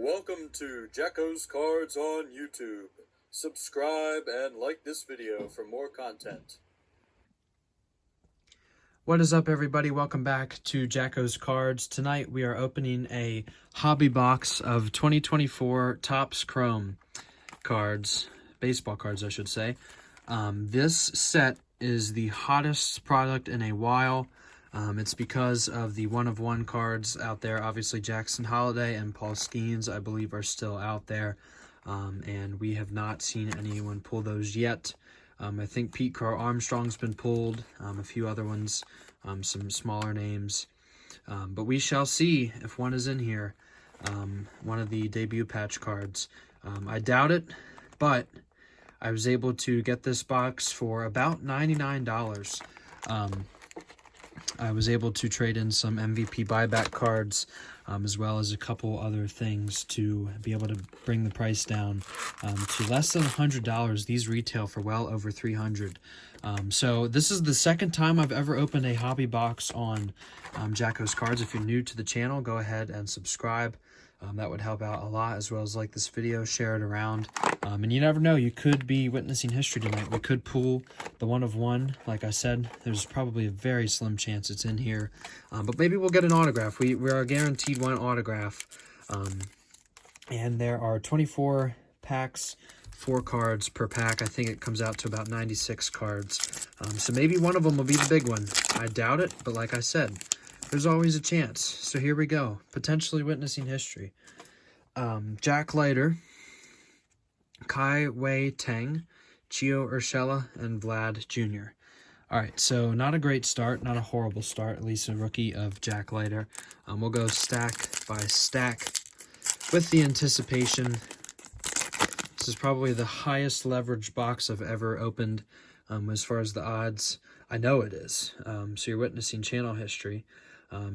Welcome to Jacko's Cards on YouTube. Subscribe and like this video for more content. What is up, everybody? Welcome back to Jacko's Cards. Tonight we are opening a hobby box of 2024 Topps Chrome cards, baseball cards I should say. This set is the hottest product in a while. It's because of the one-of-one cards out there. Obviously Jackson Holliday and Paul Skeens, I believe, are still out there, and we have not seen anyone pull those yet. I think Pete Crow Armstrong's been pulled, a few other ones, some smaller names. But we shall see if one is in here, one of the debut patch cards. I doubt it, but I was able to get this box for about $99. I was able to trade in some MVP buyback cards, as well as a couple other things to be able to bring the price down to less than $100. These retail for well over $300. So this is the second time I've ever opened a hobby box on Jacko's Cards. If you're new to the channel, go ahead and subscribe. That would help out a lot, as well as like this video, share it around. And you never know, you could be witnessing history tonight. We could pull the one-of-one. Like I said, there's probably a very slim chance it's in here. But maybe we'll get an autograph. We are guaranteed one autograph. And there are 24 packs, 4 cards per pack. I think it comes out to about 96 cards. So maybe one of them will be the big one. I doubt it, but like I said, there's always a chance. So here we go. Potentially witnessing history. Jack Leiter, Kai Wei Teng, Chio Urshela, and Vlad Jr. All right, so not a great start, not a horrible start, at least a rookie of Jack Leiter. We'll go stack by stack with the anticipation. This is probably the highest leverage box I've ever opened as far as the odds. I know it is. So you're witnessing channel history,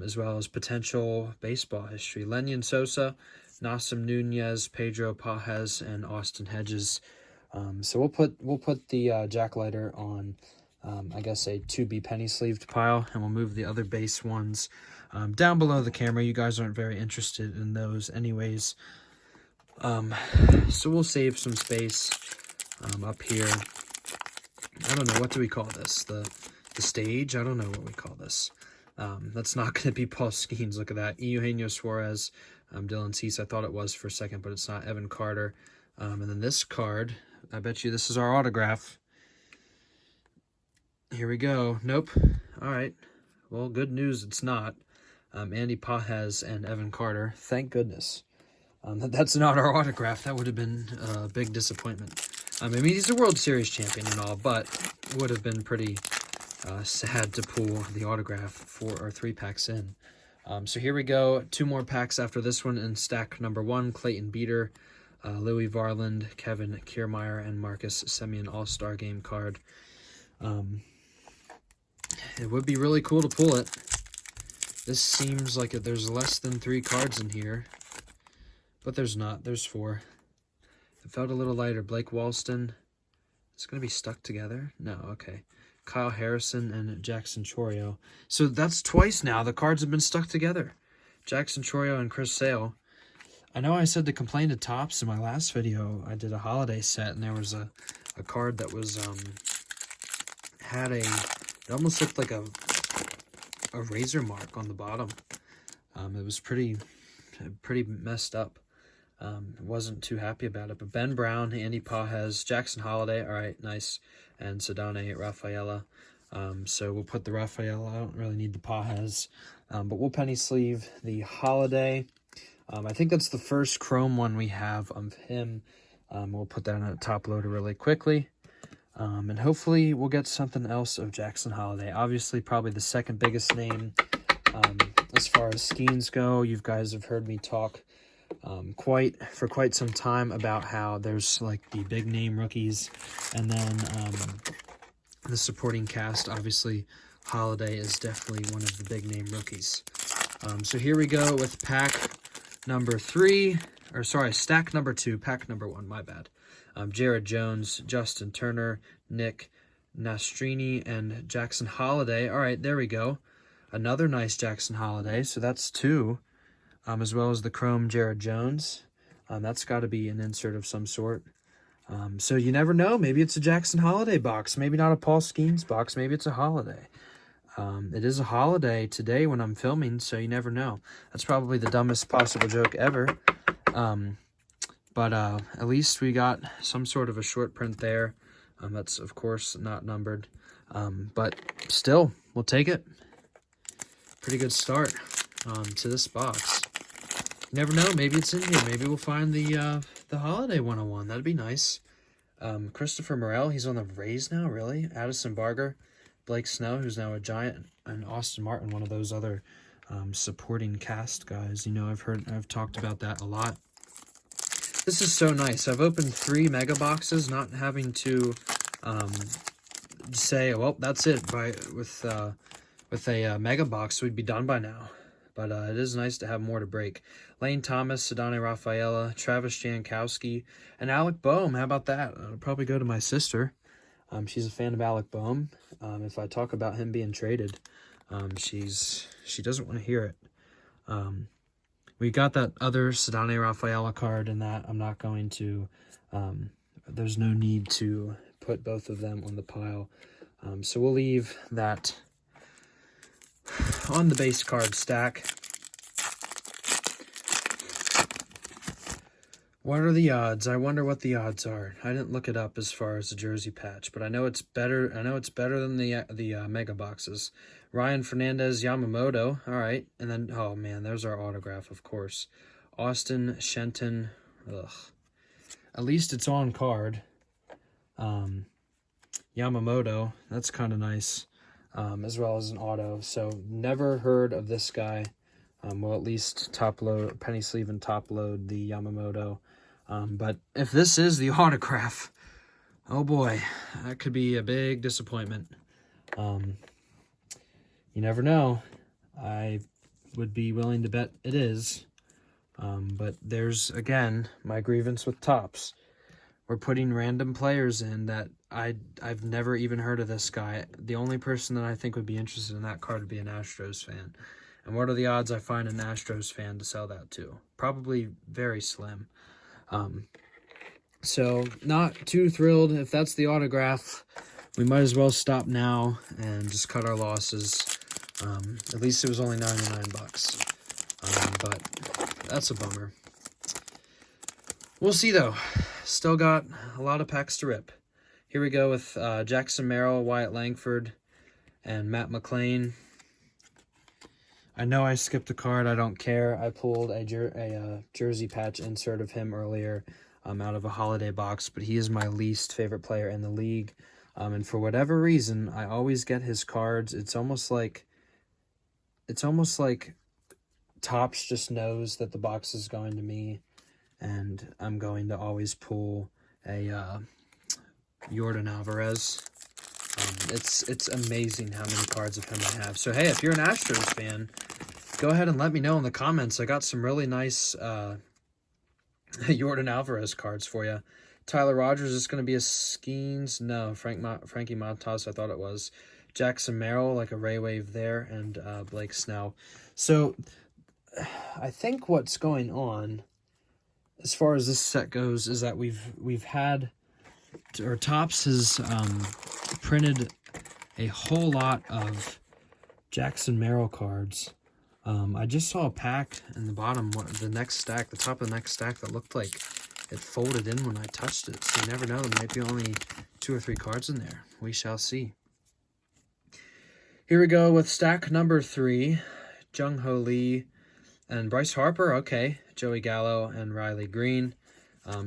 as well as potential baseball history. Lenyon Sosa, Nasim Nunez, Pedro Pajes, and Austin Hedges. So we'll put the Jack Leiter on, I guess, a to-be penny-sleeved pile, and we'll move the other base ones down below the camera. You guys aren't very interested in those anyways. So we'll save some space up here. I don't know, what do we call this? The stage? I don't know what we call this. That's not going to be Paul Skeens. Look at that. Eugenio Suarez, Dylan Cease. I thought it was for a second, but it's not. Evan Carter. And then this card, I bet you this is our autograph. Here we go. Nope. All right. Well, good news, it's not. Andy Pajes and Evan Carter. Thank goodness. That's not our autograph. That would have been a big disappointment. I mean, he's a World Series champion and all, but it would have been pretty sad to pull the autograph 4 or 3 packs in. So here we go. 2 more packs after this one in stack number 1. Clayton Beeter, Louis Varland, Kevin Kiermaier, and Marcus Semien All-Star Game card. It would be really cool to pull it. This seems like there's less than 3 cards in here, but there's not. There's 4. It felt a little lighter. Blake Walston. It's going to be stuck together? No, okay. Kyle Harrison and Jackson Chourio. So that's twice now the cards have been stuck together. Jackson Chourio and Chris Sale. I know I said to complain to Topps in my last video. I did a holiday set, and there was a card that was had it almost looked like a razor mark on the bottom. It was pretty messed up. Wasn't too happy about it. But Ben Brown, Andy Pajes, Jackson Holliday, all right, nice, and Sedane Rafaela. So we'll put the Rafaela. I don't really need the Pajes, but we'll penny sleeve the Holliday. I think that's the first chrome one we have of him. We'll put that in a top loader really quickly. And hopefully we'll get something else of Jackson Holliday. Obviously, probably the second biggest name as far as Skeens go. You guys have heard me talk for quite some time about how there's like the big name rookies, and then the supporting cast. Obviously, Holliday is definitely one of the big name rookies. So here we go with pack number 3, or sorry, stack number 2, pack number 1, my bad. Jared Jones, Justin Turner, Nick Nastrini, and Jackson Holliday. All right, there we go. Another nice Jackson Holliday. So that's 2, as well as the chrome Jared Jones. That's got to be an insert of some sort. So you never know. Maybe it's a Jackson Holiday box. Maybe not a Paul Skeens box. Maybe it's a Holiday. It is a holiday today when I'm filming, so you never know. That's probably the dumbest possible joke ever. But at least we got some sort of a short print there. That's, of course, not numbered. But still, we'll take it. Pretty good start to this box. You never know. Maybe it's in here. Maybe we'll find the Holiday 101. That'd be nice. Christopher Morel, he's on the Rays now, really? Addison Barger, Blake Snow, who's now a Giant, and Austin Martin, one of those other supporting cast guys. You know, I've talked about that a lot. This is so nice. I've opened 3 mega boxes, not having to say, well, that's it. With a mega box, we'd be done by now. But it is nice to have more to break. Lane Thomas, Sedane Rafaela, Travis Jankowski, and Alec Boehm. How about that? I'll probably go to my sister. She's a fan of Alec Boehm. If I talk about him being traded, she doesn't want to hear it. We got that other Sedane Rafaela card, and that I'm not going to. There's no need to put both of them on the pile. So we'll leave that on the base card stack. What are the odds? I wonder what the odds are. I didn't look it up as far as the jersey patch, but I know it's better. I know it's better than the mega boxes. Ryan Fernandez Yamamoto. All right, and then oh man, there's our autograph, of course. Austin Shenton. Ugh. At least it's on card. Yamamoto. That's kind of nice. As well as an auto. So never heard of this guy. Well, at least top load, penny sleeve and top load the Yamamoto. But if this is the autograph, oh boy, that could be a big disappointment. You never know. I would be willing to bet it is. But there's, again, my grievance with Topps. We're putting random players in that I've never even heard of this guy. The only person that I think would be interested in that card would be an Astros fan. And what are the odds I find an Astros fan to sell that to? Probably very slim. So not too thrilled. If that's the autograph, we might as well stop now and just cut our losses. At least it was only 99 bucks. But that's a bummer. We'll see though. Still got a lot of packs to rip. Here we go with Jackson Merrill, Wyatt Langford, and Matt McLean. I know I skipped a card. I don't care. I pulled a jersey patch insert of him earlier out of a holiday box, but he is my least favorite player in the league. And for whatever reason, I always get his cards. It's almost like Topps just knows that the box is going to me, and I'm going to always pull a Yordan Alvarez. It's amazing how many cards of him I have. So, hey, if you're an Astros fan, go ahead and let me know in the comments. I got some really nice Yordan Alvarez cards for you. Tyler Rogers is going to be a Skeens. No, Frankie Montas, I thought it was. Jackson Merrill, like a Ray Wave there, and Blake Snell. So, I think what's going on, as far as this set goes, is that we've had, or Topps has printed a whole lot of Jackson Merrill cards. I just saw a pack in the bottom, the top of the next stack that looked like it folded in when I touched it. So you never know, there might be only 2 or 3 cards in there. We shall see. Here we go with stack number 3, Jung Ho Lee and Bryce Harper. Okay, Joey Gallo and Riley Green.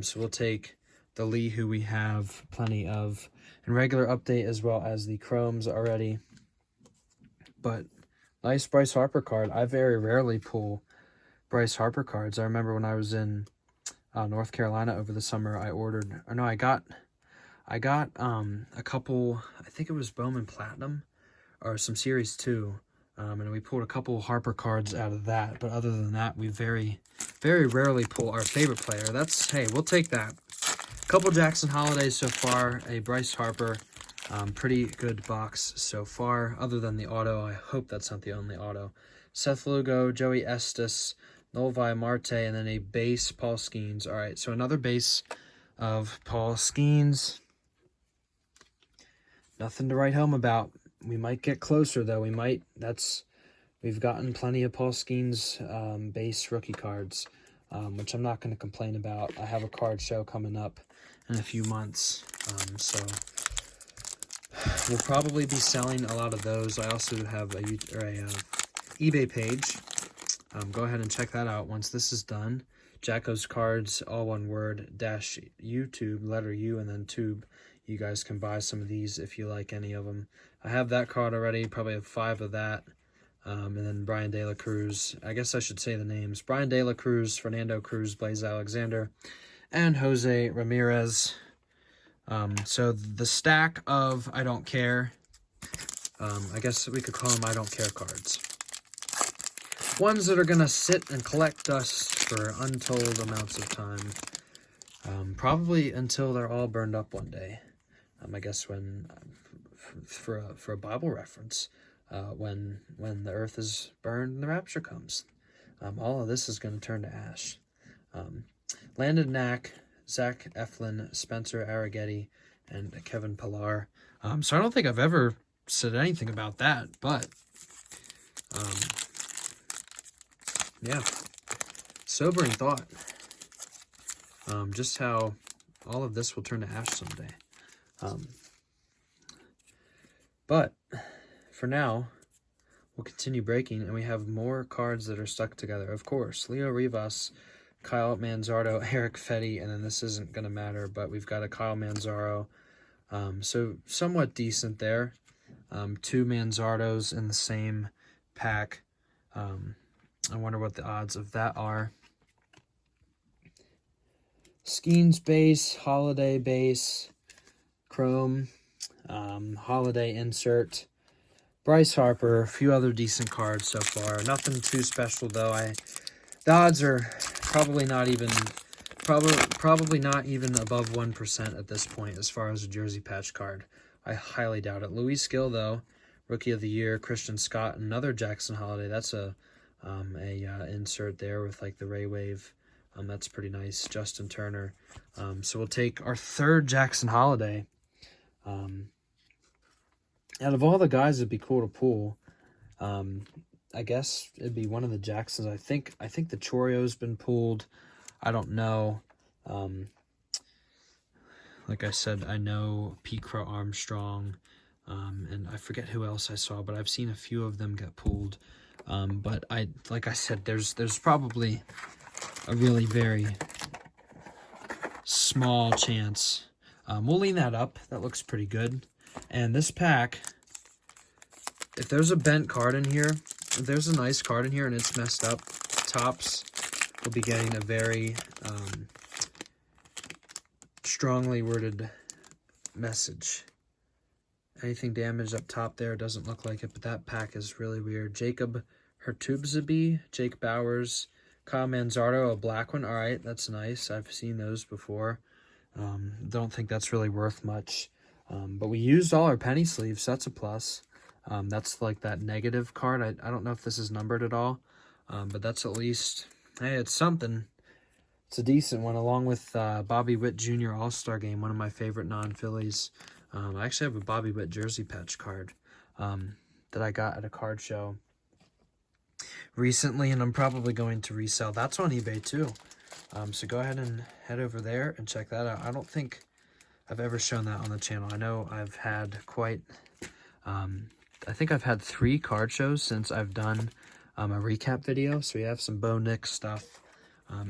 So we'll take the Lee, who we have plenty of in regular update, as well as the Chromes already. But nice Bryce Harper card. I very rarely pull Bryce Harper cards. I remember when I was in North Carolina over the summer, I got a couple, I think it was Bowman Platinum or some Series 2. And we pulled a couple Harper cards out of that. But other than that, we very, very rarely pull our favorite player. That's, hey, we'll take that. Couple Jackson Holidays so far, a Bryce Harper. Pretty good box so far, other than the auto. I hope that's not the only auto. Seth Lugo, Joey Estes, Novi Marte, and then a base Paul Skeens. All right, so another base of Paul Skeens. Nothing to write home about. We might get closer, though. We might. We've gotten plenty of Paul Skeens base rookie cards, which I'm not going to complain about. I have a card show coming up in a few months, so we'll probably be selling a lot of those. I also have a eBay page. Go ahead and check that out once this is done. Jacko's Cards, all one word, -YouTube, letter U, and then tube. You guys can buy some of these if you like any of them. I have that card already, probably have 5 of that. And then Brian De La Cruz. I guess I should say the names. Brian De La Cruz, Fernando Cruz, Blaze Alexander, and Jose Ramirez. So the stack of I don't care, I guess we could call them I don't care cards. Ones that are going to sit and collect dust for untold amounts of time. Probably until they're all burned up one day. I guess when, for a Bible reference, when the earth is burned and the rapture comes. All of this is going to turn to ash. Landon Knack, Zach Eflin, Spencer Arrighetti, and Kevin Pillar. So I don't think I've ever said anything about that, but yeah, sobering thought. Just how all of this will turn to ash someday. But for now, we'll continue breaking, and we have more cards that are stuck together. Of course, Leo Rivas, Kyle Manzardo, Eric Fetty, and then this isn't going to matter, but we've got a Kyle Manzaro. So somewhat decent there. 2 Manzardos in the same pack. I wonder what the odds of that are. Skeens base, Holiday base, Chrome, Holiday insert, Bryce Harper, a few other decent cards so far. Nothing too special though. The odds are probably not even above 1% at this point as far as a jersey patch card. I highly doubt it. Luis Gill though, Rookie of the Year. Christian Scott, another Jackson Holiday. That's a insert there with like the Ray Wave. That's pretty nice. Justin Turner. So we'll take our 3rd Jackson Holiday. Out of all the guys, it'd be cool to pull. I guess it'd be one of the Jacksons. I think the Chorio's been pulled. I don't know. Like I said, I know Pete Crow Armstrong, and I forget who else I saw, but I've seen a few of them get pulled. But like I said, there's probably a really very small chance. We'll lean that up. That looks pretty good. And this pack, if there's a bent card in here, if there's a nice card in here and it's messed up, tops will be getting a very strongly worded message. Anything damaged up top there, doesn't look like it, but that pack is really weird. Jacob Hertubzabi, Jake Bowers, Kyle Manzardo, a black one. All right, that's nice. I've seen those before. Don't think that's really worth much. But we used all our penny sleeves. So that's a plus. That's like that negative card. I don't know if this is numbered at all. But that's at least, hey, it's something. It's a decent one, along with Bobby Witt Jr. All-Star Game, one of my favorite non-Phillies. I actually have a Bobby Witt jersey patch card that I got at a card show recently, and I'm probably going to resell. That's on eBay too. So go ahead and head over there and check that out. I don't think I've ever shown that on the channel. I know I've had quite, I think I've had 3 card shows since I've done a recap video. So we have some Bo Nick stuff,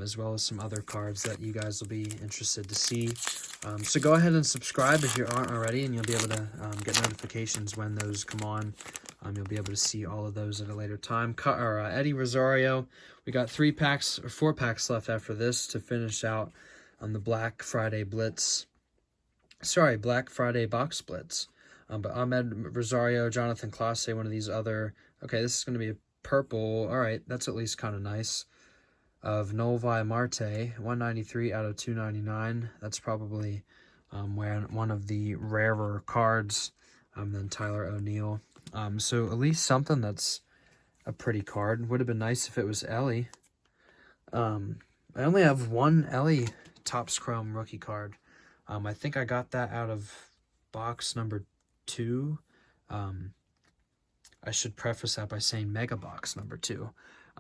as well as some other cards that you guys will be interested to see. So go ahead and subscribe if you aren't already, and you'll be able to get notifications when those come on. You'll be able to see all of those at a later time. Eddie Rosario, we got 4 packs left after this to finish out on the Black Friday Blitz. Sorry, Black Friday Box Blitz. But Ahmed Rosario, Jonathan Clase, one of these other... Okay, this is going to be a purple. All right, that's at least kind of nice. Of Novi Marte, 193 out of 299. That's probably one of the rarer cards. Then Tyler O'Neill. So at least something that's a pretty card. Would have been nice if it was Ellie. I only have one Ellie Topps Chrome rookie card. I think I got that out of box number 2. I should preface that by saying mega box number 2.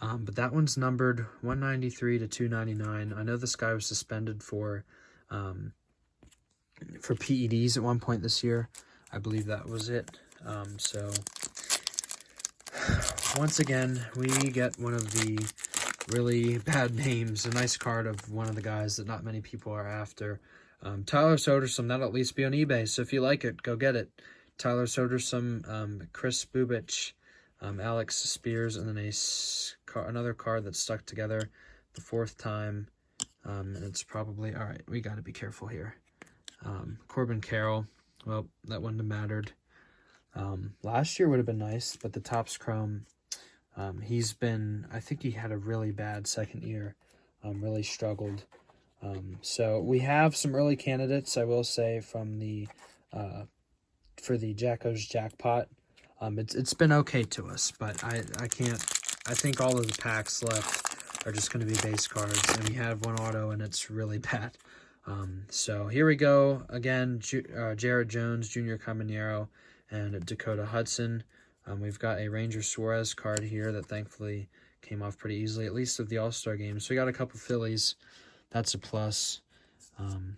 But that one's numbered 193 to 299. I know this guy was suspended for PEDs at one point this year. I believe that was it. So once again, we get one of the really bad names, a nice card of one of the guys that not many people are after. Tyler Soderstrom, that'll at least be on eBay, so if you like it, go get it. Tyler Soderstrom, Chris Bubich, Alex Spears, and then another card that's stuck together the 4th time. And it's probably, all right, we got to be careful here. Corbin Carroll, well, that wouldn't have mattered. Last year would have been nice, but the Topps Chrome, I think he had a really bad second year, really struggled. So we have some early candidates, I will say, from for the Jacko's jackpot. It's been okay to us, but I think all of the packs left are just going to be base cards, and we have one auto, and it's really bad. So here we go again. Jared Jones, Junior Caminero, and Dakota Hudson. We've got a Ranger Suarez card here that thankfully came off pretty easily, at least of the All-Star game. So we got a couple Phillies. That's a plus. And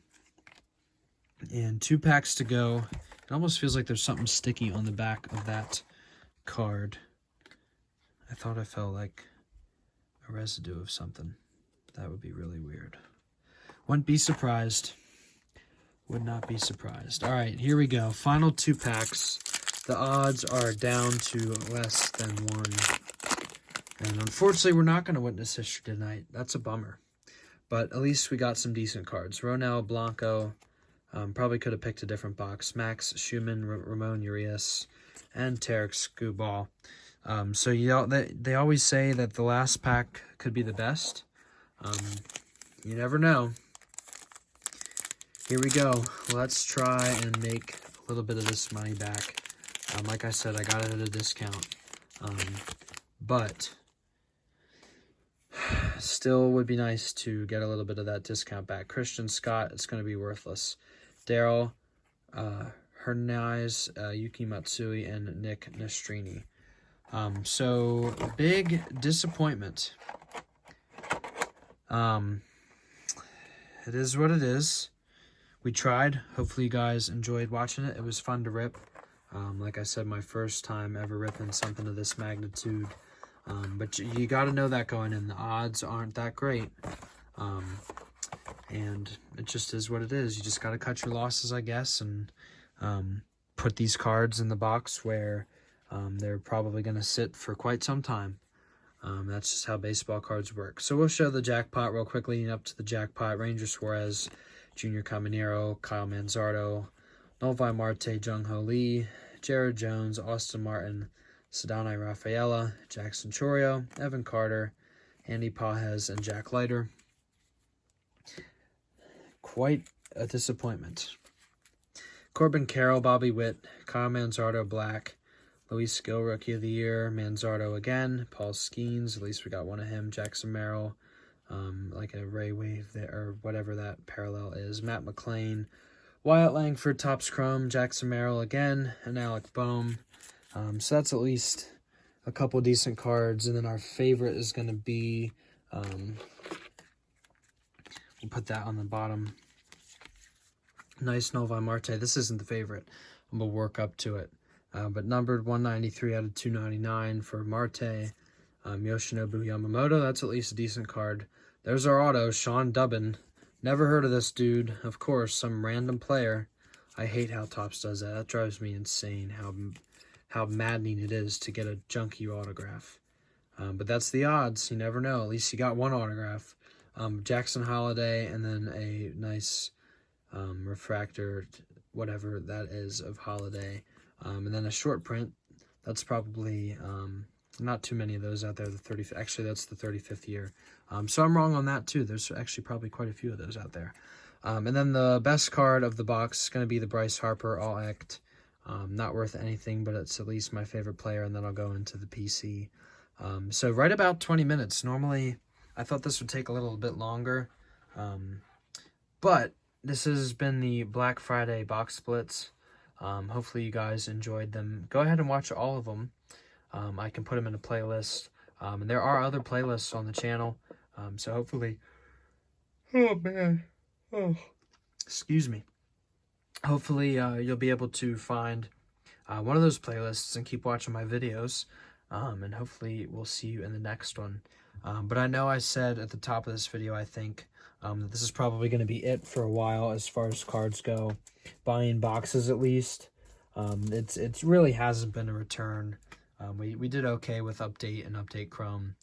2 packs to go. It almost feels like there's something sticky on the back of that card. I thought I felt like a residue of something. That would be really weird. Wouldn't be surprised. Would not be surprised. All right, here we go. Final 2 packs. The odds are down to less than 1. And unfortunately, we're not going to witness history tonight. That's a bummer. But at least we got some decent cards. Ronel Blanco, probably could have picked a different box. Max Schumann, Ramon Urias, and Tarek Skubal. So they always say that the last pack could be the best. You never know. Here we go. Let's try and make a little bit of this money back. Like I said, I got it at a discount. But still would be nice to get a little bit of that discount back. Christian Scott, it's going to be worthless. Daryl Hernandez, Yuki Matsui, and Nick Nastrini. So, big disappointment. It is what it is. We tried. Hopefully you guys enjoyed watching it. It was fun to rip. Like I said, my first time ever ripping something of this magnitude. But you got to know that going in. The odds aren't that great. And it just is what it is. You just got to cut your losses, I guess, and put these cards in the box where they're probably going to sit for quite some time. That's just how baseball cards work. So we'll show the jackpot real quickly. Leading up to the jackpot, Ranger Suarez, Junior Caminero, Kyle Manzardo, Novi Marte, Jung-Ho Lee, Jared Jones, Austin Martin, Sedani Rafaela, Jackson Chorio, Evan Carter, Andy Pajes, and Jack Leiter. Quite a disappointment. Corbin Carroll, Bobby Witt, Kyle Manzardo, Black, Luis Gill, Rookie of the Year, Manzardo again, Paul Skeens, at least we got one of him, Jackson Merrill, like a Ray Wave there, or whatever that parallel is, Matt McClain, Wyatt Langford, Topps Chrome, Jackson Merrill again, and Alec Boehm. So that's at least a couple decent cards, and then our favorite is going to be, we'll put that on the bottom. Nice Novi Marte. This isn't the favorite. I'm going to work up to it. But numbered 193 out of 299 for Marte. Yoshinobu Yamamoto, that's at least a decent card. There's our auto, Sean Dubbin. Never heard of this dude. Of course, some random player. I hate how Topps does that. That drives me insane, how maddening it is to get a junky autograph. But that's the odds. You never know. At least you got one autograph. Jackson Holiday, and then a nice refractor, whatever that is, of Holiday. And then a short print. That's probably not too many of those out there. Actually, that's the 35th year. So I'm wrong on that too. There's actually probably quite a few of those out there. And then the best card of the box is going to be the Bryce Harper All-Act. Not worth anything, but it's at least my favorite player, and then I'll go into the PC. So right about 20 minutes. Normally I thought this would take a little bit longer, but this has been the Black Friday box splits. Hopefully you guys enjoyed them. Go ahead and watch all of them. I can put them in a playlist. And there are other playlists on the channel. So hopefully... Oh, man. Oh. Excuse me. Hopefully you'll be able to find one of those playlists and keep watching my videos. And hopefully we'll see you in the next one. But I know I said at the top of this video, I think, that this is probably going to be it for a while as far as cards go. Buying boxes, at least. It really hasn't been a return. We did okay with Update and Update Chrome.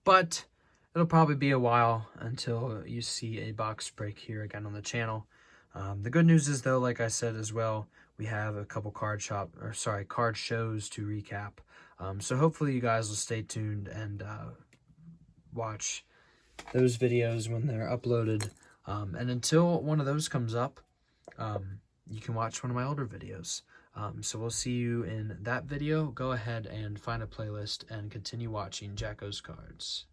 But it'll probably be a while until you see a box break here again on the channel. The good news is, though, like I said as well, we have a couple card shows to recap. So hopefully you guys will stay tuned and watch those videos when they're uploaded. And until one of those comes up, you can watch one of my older videos. So we'll see you in that video. Go ahead and find a playlist and continue watching Jacko's Cards.